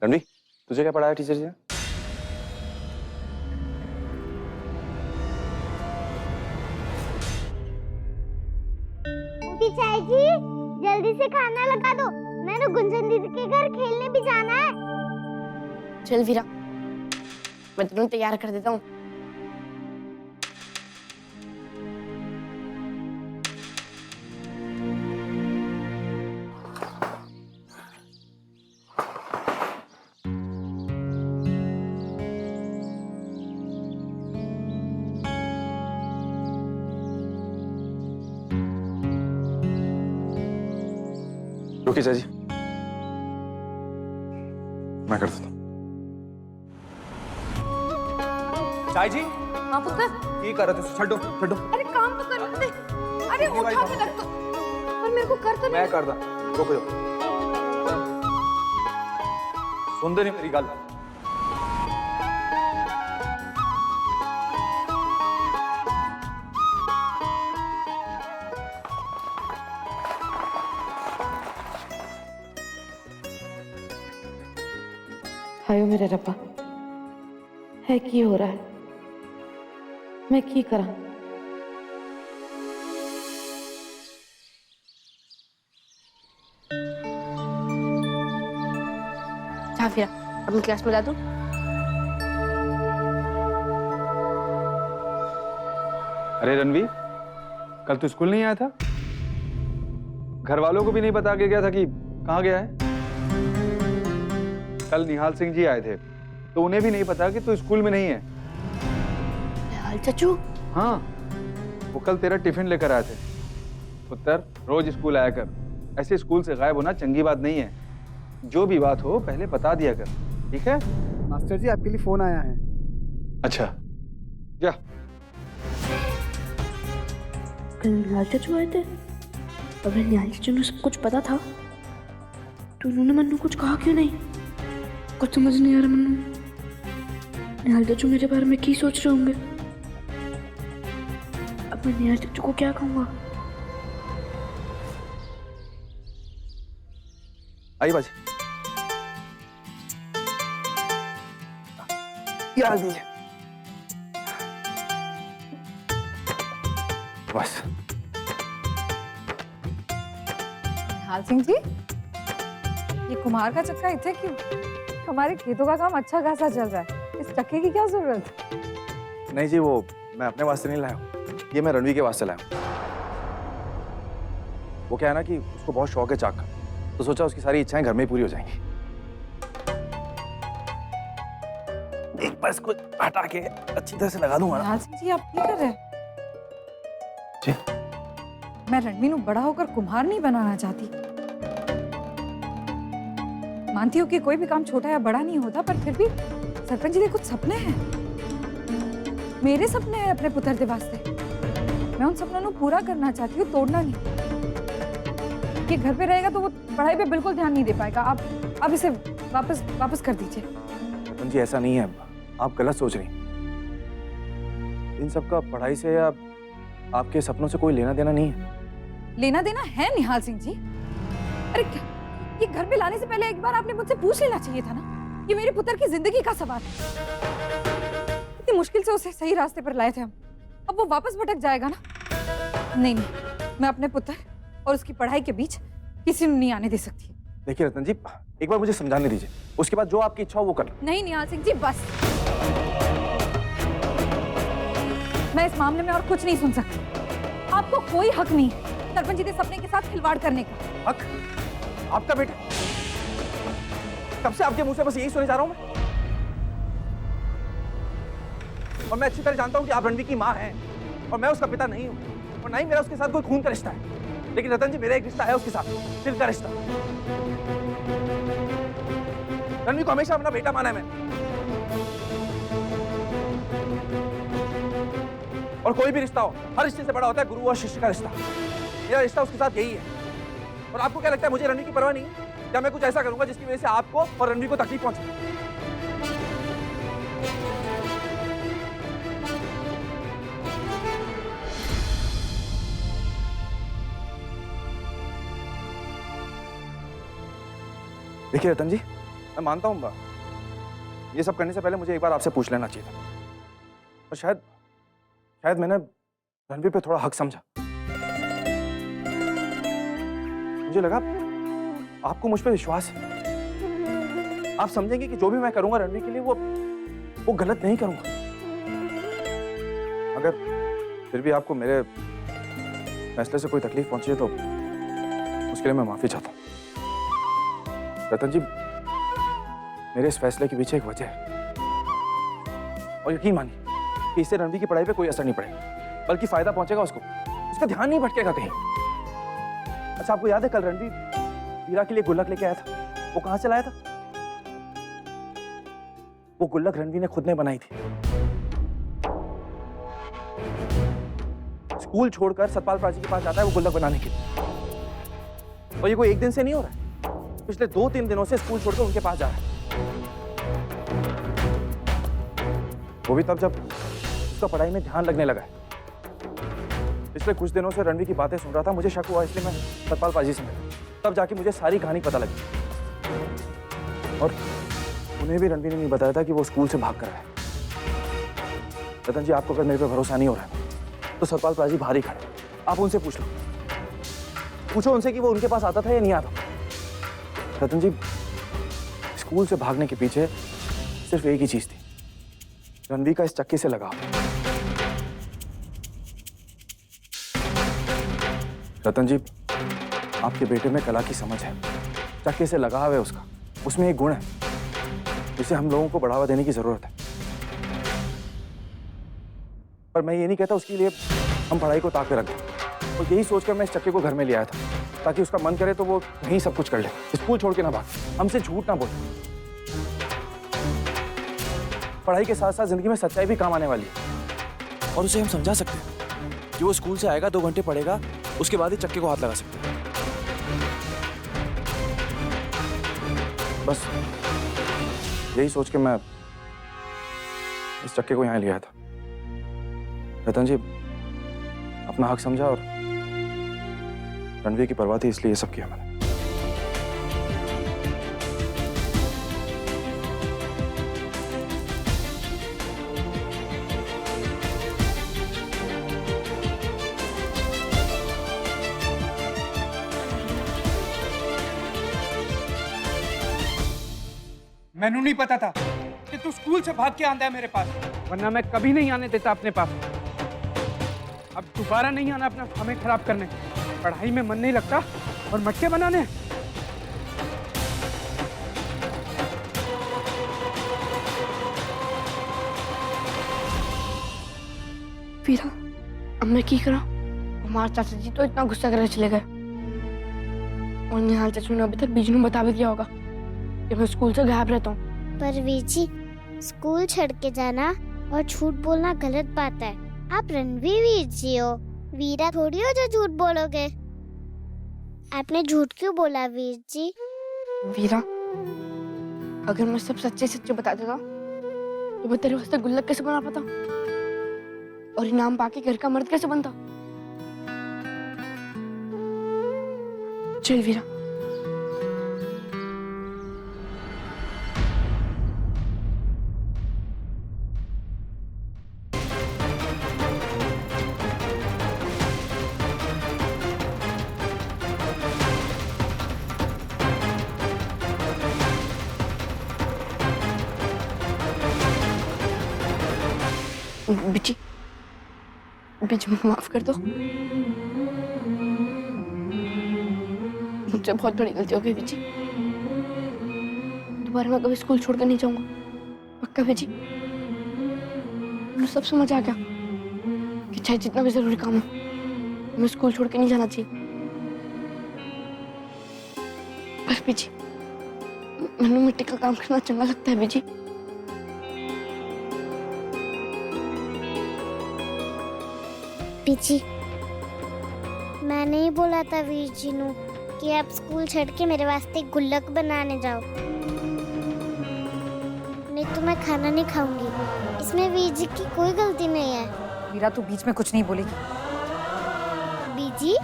रणवी, तुझे क्या पढ़ाया टीचर जी ने? मोटी चाय जी, जल्दी से खाना लगा दो। मैंने गुंजन दीदी के घर खेलने भी जाना है। चल वीरा, मैं तुरंत तैयार कर देता हूँ। रुकिए चाची, मैं कर देता हूँ। चाय जी, हाँ पुत्र, ये कर रहे थे, छड्डो छड्डो। अरे काम तो करने दे। अरे उठा के रख दो। पर मेरे को कर तो मैं कर दा, रुको जाओ। सुन दे नहीं मेरी गल। हायो मेरे रब्बा, है की हो रहा है? मैं की करा? जा फिर अपनी क्लास में जा तू। अरे रणवी, कल तू स्कूल नहीं आया था? घर वालों को भी नहीं बता के गया था कि कहाँ गया है? कल निहाल सिंह जी आए थे, तो उन्हें भी नहीं पता कि तू स्कूल में नहीं है। निहाल चाचू? हाँ, वो कल तेरा टिफिन लेकर आए थे। पुत्र, रोज स्कूल आया कर। ऐसे स्कूल से गायब होना चंगी बात नहीं है। जो भी बात हो पहले बता दिया कर, ठीक है? मास्टर जी, आपके लिए फोन आया है। अच्छा, जा। कल निहाल चाचू आए थे? अगर निहाल चाचू ने सब कुछ पता था तो उन्होंने मन्नू कुछ कहा क्यों नहीं? कुछ समझ नहीं आ रहा मन्नू। निहाल चाचू मेरे बारे में की सोच रहे होंगे? अब मैं निहाल चाचू को क्या कहूँगा? आई बाजी, याद दीजिए। बस। निहाल सिंह जी, ये कुम्हार का चक्का इतने क्यों? हमारे खेतों का काम अच्छा खासा चल रहा है, इस चक्के की क्या जरूरत? नहीं जी, वो मैं अपने वास्ते नहीं लाया हूँ, ये मैं रणवी के वास्ते लाया हूँ। वो क्या है ना कि उसको बहुत शौक है चाक का, तो सोचा उसकी सारी इच्छाएं घर में ही पूरी हो जाएंगी। एक बार इसको हटा के अच्छी तरह से लगा दूंगा ना। निहाल सिंह जी, आप क्या कर रहे हैं? जी? मैं रणवी ਨੂੰ बड़ा होकर कुम्हार नहीं बनाना चाहती। मानती हूँ कि कोई भी काम छोटा या बड़ा नहीं होता, पर फिर भी सरपंच जी के कुछ सपने हैं। मेरे सपने हैं अपने पुत्र के वास्ते। मैं उन सपनों को पूरा करना चाहती हूँ, तोड़ना नहीं। ये घर पे रहेगा तो वो पढ़ाई पे बिल्कुल ध्यान नहीं दे पाएगा। आप इसे वापस कर दीजिए। सरपंच जी, ऐसा नहीं है, आप गलत सोच रही हैं। इन सब का पढ़ाई से या आपके सपनों से कोई लेना देना नहीं है। लेना देना है निहाल सिंह जी। अरे ये घर पे लाने से पहले एक बार आपने मुझसे पूछ लेना चाहिए था ना। ये मेरे पुत्र की जिंदगी का सवाल है। इतनी मुश्किल से उसे सही रास्ते पर लाए थे हम, अब वो वापस भटक जाएगा ना। नहीं, मैं अपने पुत्र और उसकी पढ़ाई के बीच किसी को नहीं आने दे सकती। देखिए रतन जी, एक बार मुझे समझाने दीजिए, उसके बाद जो आपकी इच्छा हो वो कर। नहीं निहाल सिंह जी, बस। मैं इस मामले में और कुछ नहीं सुन सकती। आपको कोई हक नहीं है सरपंच जी के सपने के साथ खिलवाड़ करने का। हक? आपका बेटा? कब से आपके मुंह से बस यही सुने जा रहा हूं मैं। और मैं अच्छी तरह जानता हूं कि आप रणवी की मां हैं और मैं उसका पिता नहीं हूं, और ना ही मेरा उसके साथ कोई खून का रिश्ता है। लेकिन रतन जी, मेरा एक रिश्ता है उसके साथ, दिल का रिश्ता। रणवी को हमेशा अपना बेटा माना है मैंने। और कोई भी रिश्ता हो, हर रिश्ते से बड़ा होता है गुरु और शिष्य का रिश्ता। मेरा रिश्ता उसके साथ यही है। और आपको क्या लगता है मुझे रणवी की परवाह नहीं है? या मैं कुछ ऐसा करूंगा जिसकी वजह से आपको और रणवी को तकलीफ पहुंचे? देखिए रतन जी, मैं मानता हूँ ये सब करने से पहले मुझे एक बार आपसे पूछ लेना चाहिए था, और शायद मैंने रणवीर पे थोड़ा हक समझा। मुझे लगा आपको मुझ पे विश्वास है, आप समझेंगे कि जो भी मैं करूंगा रणवीर के लिए वो गलत नहीं करूंगा। अगर फिर भी आपको मेरे फैसले से कोई तकलीफ पहुंची है तो उसके लिए मैं माफी चाहता हूं। रतन जी, मेरे इस फैसले के पीछे एक वजह है, और यकीन मानिए कि इससे रणवीर की पढ़ाई पे कोई असर नहीं पड़ेगा, बल्कि फायदा पहुंचेगा उसको, उसका ध्यान नहीं भटकेगा कहीं। अच्छा, आपको याद है कल रणवीर वीरा के लिए गुल्लक लेके आया था, वो कहां से लाया था? वो गुल्लक रणवीर ने खुद ने बनाई थी। स्कूल छोड़कर सतपाल प्राची के पास जाता है वो गुल्लक बनाने के लिए, और ये कोई एक दिन से नहीं हो रहा है, पिछले 2-3 दिनों से स्कूल छोड़कर उनके पास जा रहा है। वो भी तब जब उसका पढ़ाई में ध्यान लगने लगा है। पिछले कुछ दिनों से रणवीर की बातें सुन रहा था, मुझे शक हुआ, इसलिए मैं सतपाल पाजी से मिला, तब जाके मुझे सारी कहानी पता लगी। और उन्हें भी रणवीर ने नहीं बताया था कि वो स्कूल से भाग कर आया। रतन जी, आपको अगर मेरे पे भरोसा नहीं हो रहा है तो सतपाल पाजी बाहर ही खड़े, आप उनसे पूछ लो, पूछो उनसे कि वो उनके पास आता था या नहीं आता। रतन जी, स्कूल से भागने के पीछे सिर्फ एक ही चीज थी, रणवीर का इस चक्के से लगाव। रतन जी, आपके बेटे में कला की समझ है, चक्के से लगाव है उसका, उसमें एक गुण है जिसे हम लोगों को बढ़ावा देने की जरूरत है। पर मैं ये नहीं कहता उसके लिए हम पढ़ाई को ताक पे रख दें, और यही सोचकर मैं इस चक्के को घर में ले आया था, ताकि उसका मन करे तो वो यहीं सब कुछ कर ले, स्कूल छोड़ के ना भाग, हमसे झूठ ना बोले। पढ़ाई के साथ साथ जिंदगी में सच्चाई भी काम आने वाली है, और उसे हम समझा सकते हैं कि वो स्कूल से आएगा, 2 घंटे पढ़ेगा, उसके बाद ही चक्के को हाथ लगा सकते हैं। बस यही सोच के मैं इस चक्के को यहाँ ले आया था। रतन जी, अपना हक समझा और रणवीर की परवाह थी, इसलिए ये सब किया मैंने। मैनू नहीं पता था कि तू स्कूल से भाग के आंदा है मेरे पास, वरना मैं कभी नहीं आने देता अपने पास। अब दोबारा नहीं आना अपना समय खराब करने, पढ़ाई में मन नहीं लगता और मटके बनाने। वीरा, अब मैं की करा? हमारे चाचा जी तो इतना गुस्सा करके चले गए, और निहाल चाचू ने अभी तक बीजू ने बता भी दिया होगा कि मैं स्कूल से गायब रहता हूँ। पर वीर जी, स्कूल छोड़ के जाना और झूठ बोलना गलत बात है। आप रणवीर वीर जी हो, वीरा थोड़ी हो जो झूठ बोलोगे। आपने झूठ क्यों बोला वीर जी? वीरा, अगर मैं सब सच्चे सच्चे बता देता तो मैं तेरे वास्ते गुल्लक कैसे बना पाता, और इनाम पाके घर का मर्द कैसे बनता? चल वीरा। बिची, बिची मुझे माफ कर दो, मुझसे बहुत बड़ी गलती हो गई बिची। दोबारा मैं कभी स्कूल छोड़कर नहीं जाऊंगा, पक्का बिची। मुझे सब समझ आ गया कि चाहे जितना भी जरूरी काम हो, मैं स्कूल छोड़ के नहीं जाना चाहिए। पर बिची, मैंने मिट्टी का काम करना चंगा लगता है बिची। जी, मैं नहीं बोला था वीर जी नू कि आप स्कूल छोड़ के मेरे वास्ते गुल्लक बनाने जाओ, नहीं तो मैं खाना नहीं खाऊंगी। इसमें वीर जी की कोई गलती नहीं है। वीरा, तू बीच में कुछ नहीं बोलेगी। बीजी,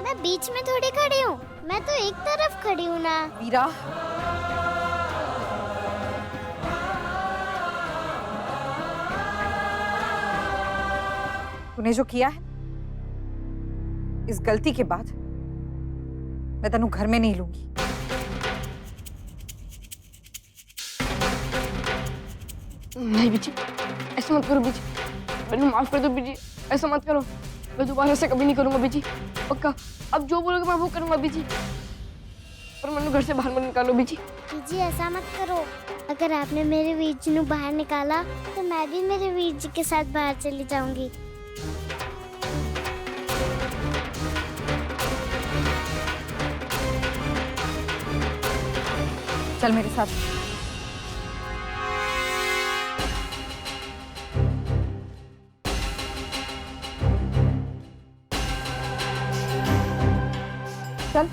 मैं बीच में थोड़ी खड़ी हूँ, मैं तो एक तरफ खड़ी हूँ ना। वीरा, तूने जो किया है, इस गलती के बाद मैं तेनू घर में नहीं लूंगी। नहीं बीजी, ऐसा मत करो बीजी, मैंने माफ कर दो बीजी, ऐसा मत करो। मैं दोबारा ऐसा कभी नहीं करूंगा बीजी, पक्का। अब जो बोलोगे मैं वो करूंगा बीजी, और मैंने घर से बाहर मत निकालो बीजी। बीजी ऐसा मत करो, अगर आपने मेरे वीर जी को बाहर निकाला तो मैं भी मेरे वीर जी के साथ बाहर चली जाऊंगी। चल मेरे साथ। चल।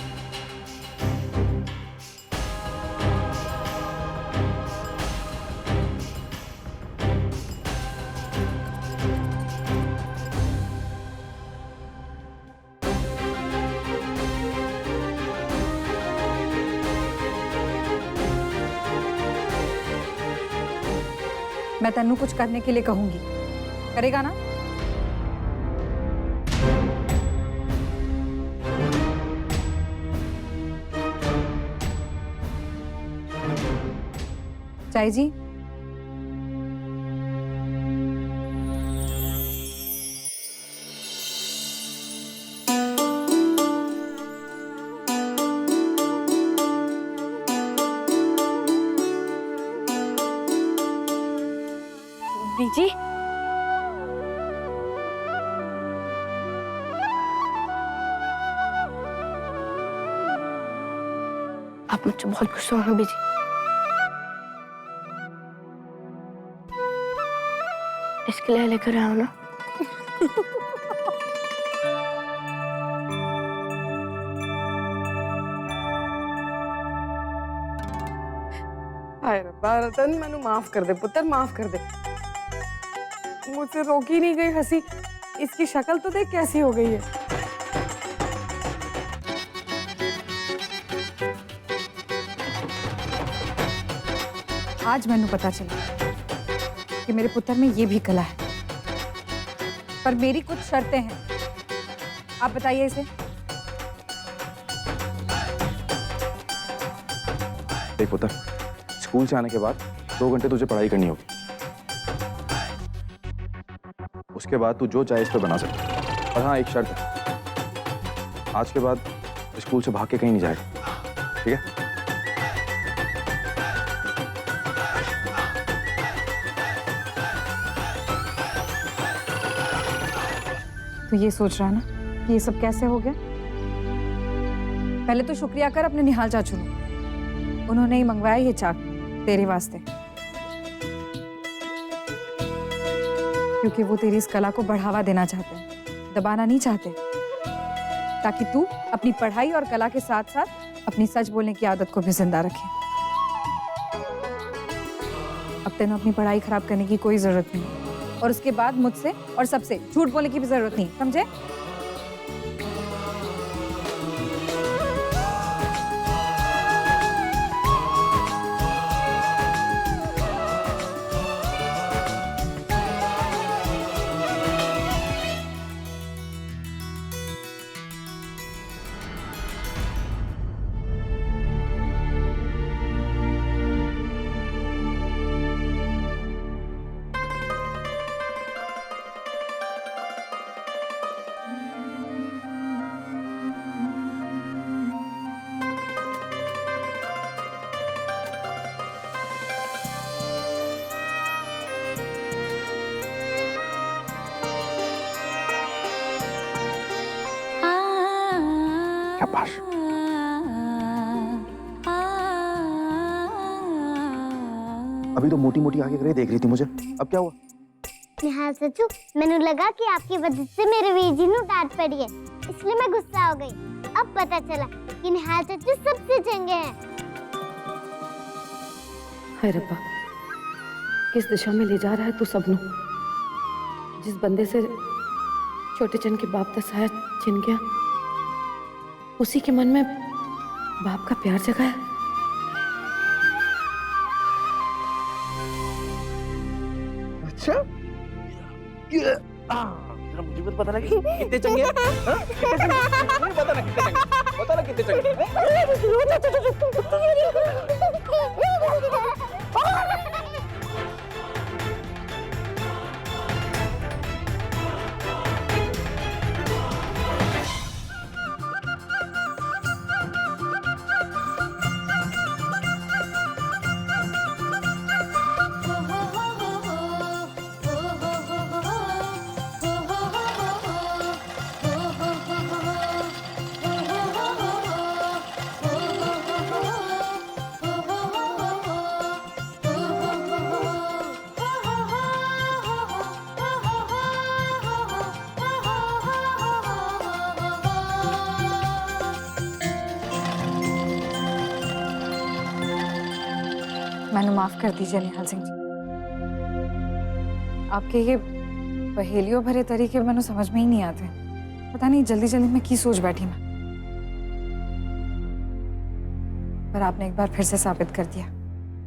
मैं तेनू कुछ करने के लिए कहूंगी, करेगा ना? चाय जी, बीजी, आप मुझसे बहुत गुस्सा हो बीजी। इसके लिए लेकर आओ ना। हाय रब्बा रतन, मैनू माफ कर दे पुत्र, माफ कर दे। मुझसे रोकी नहीं गई हंसी। इसकी शक्ल तो देख कैसी हो गई है। आज मैनू पता चला कि मेरे पुत्र में ये भी कला है, पर मेरी कुछ शर्तें हैं। आप बताइए इसे। देख पुत्र, स्कूल से आने के बाद 2 घंटे तुझे पढ़ाई करनी होगी। उसके बाद तू जो चाहे इस पे बना सकता। और हाँ, एक शर्त है, आज के बाद स्कूल से भाग के कहीं नहीं जाएगा, ठीक है? तो ये सोच रहा ना कि ये सब कैसे हो गया? पहले तो शुक्रिया कर अपने निहाल चाचू को, उन्होंने ही मंगवाया ये चाक तेरे वास्ते, क्योंकि वो तेरी इस कला को बढ़ावा देना चाहते हैं, दबाना नहीं चाहते, ताकि तू अपनी पढ़ाई और कला के साथ साथ अपनी सच बोलने की आदत को भी जिंदा रखे। अब तेनों अपनी पढ़ाई खराब करने की कोई जरूरत नहीं, और उसके बाद मुझसे और सबसे झूठ बोलने की भी जरूरत नहीं, समझे? शाबाश। अभी तो मोटी मोटी आगे करे देख रही थी मुझे, अब क्या हुआ? निहाल चाचू, मैंने लगा कि आपकी वजह से मेरे वीर जी को डांट पड़ी है, इसलिए मैं गुस्सा हो गई। अब पता चला कि निहाल चाचू सबसे चंगे हैं। हाय रब्बा, किस दिशा में ले जा रहा है तू सबनों? जिस बंदे से छोटे चंद के बाप का साया छिन गया, उसी के मन में बाप का प्यार जगा है। अच्छा, जरा मुझे भी तो पता लगे कितने चंगे हैं, हाँ? कितने चंगे हैं? मुझे बता ना कितने चंगे हैं। बता ना कितने चंगे हैं? मैंने माफ कर दीजिए निहाल सिंह जी। आपके ये पहेलियों भरे तरीके मैंने समझ में ही नहीं आते। पता नहीं जल्दी जल्दी में की सोच बैठी मैं, पर आपने एक बार फिर से साबित कर दिया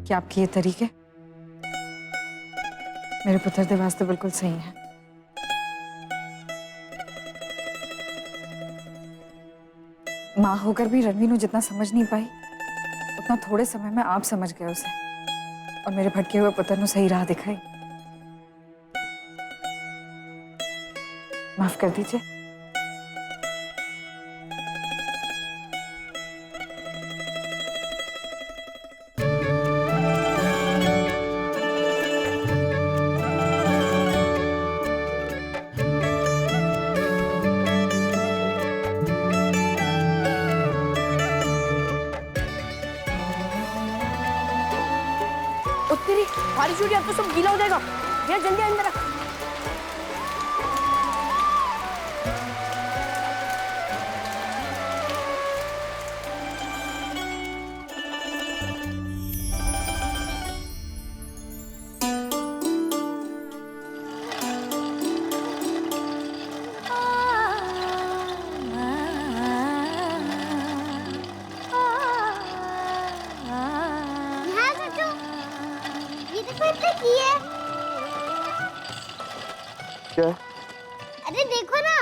कि आपके ये तरीके मेरे पुत्र के वास्ते बिल्कुल सही हैं। माँ होकर भी रणवीर को जितना समझ नहीं पाई उतना थोड़े समय में आप समझ गए उसे और मेरे भटके हुए पुत्र को सही राह दिखाई। माफ कर दीजिए। तेरी बारिश हो रही है, अब तो सब गीला हो जाएगा। भैया जल्दी अंदर आ। क्या? अरे देखो ना।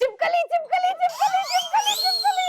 चिपकली चिपकली चिपकली चिपकली चिपकली।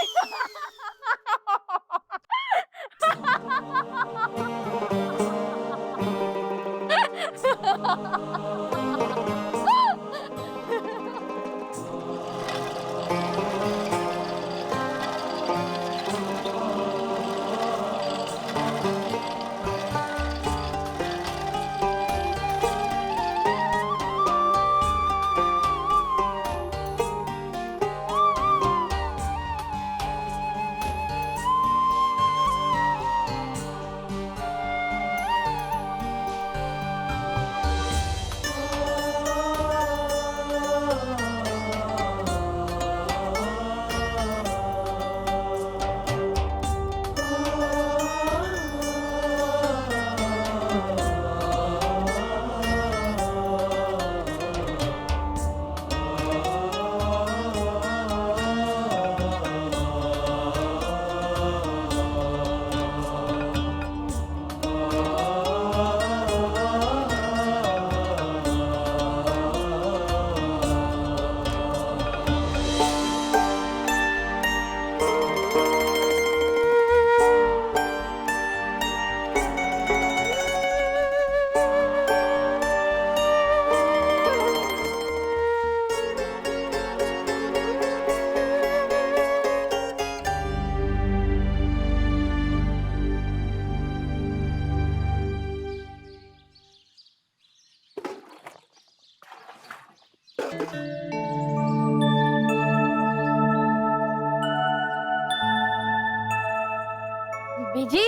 बीजी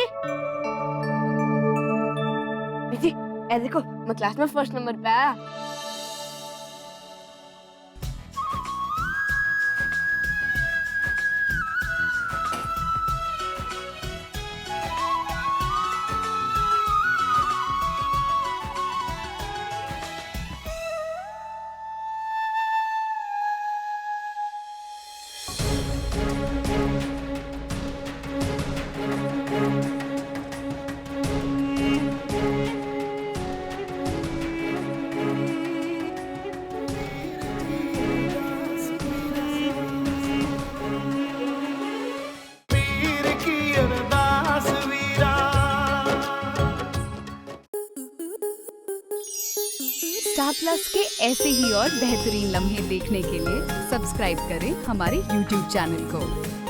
बीजी ए देखो मैं क्लास में फर्स्ट नंबर पे आया। स्टार प्लस के ऐसे ही और बेहतरीन लम्हे देखने के लिए सब्सक्राइब करें हमारे YouTube चैनल को।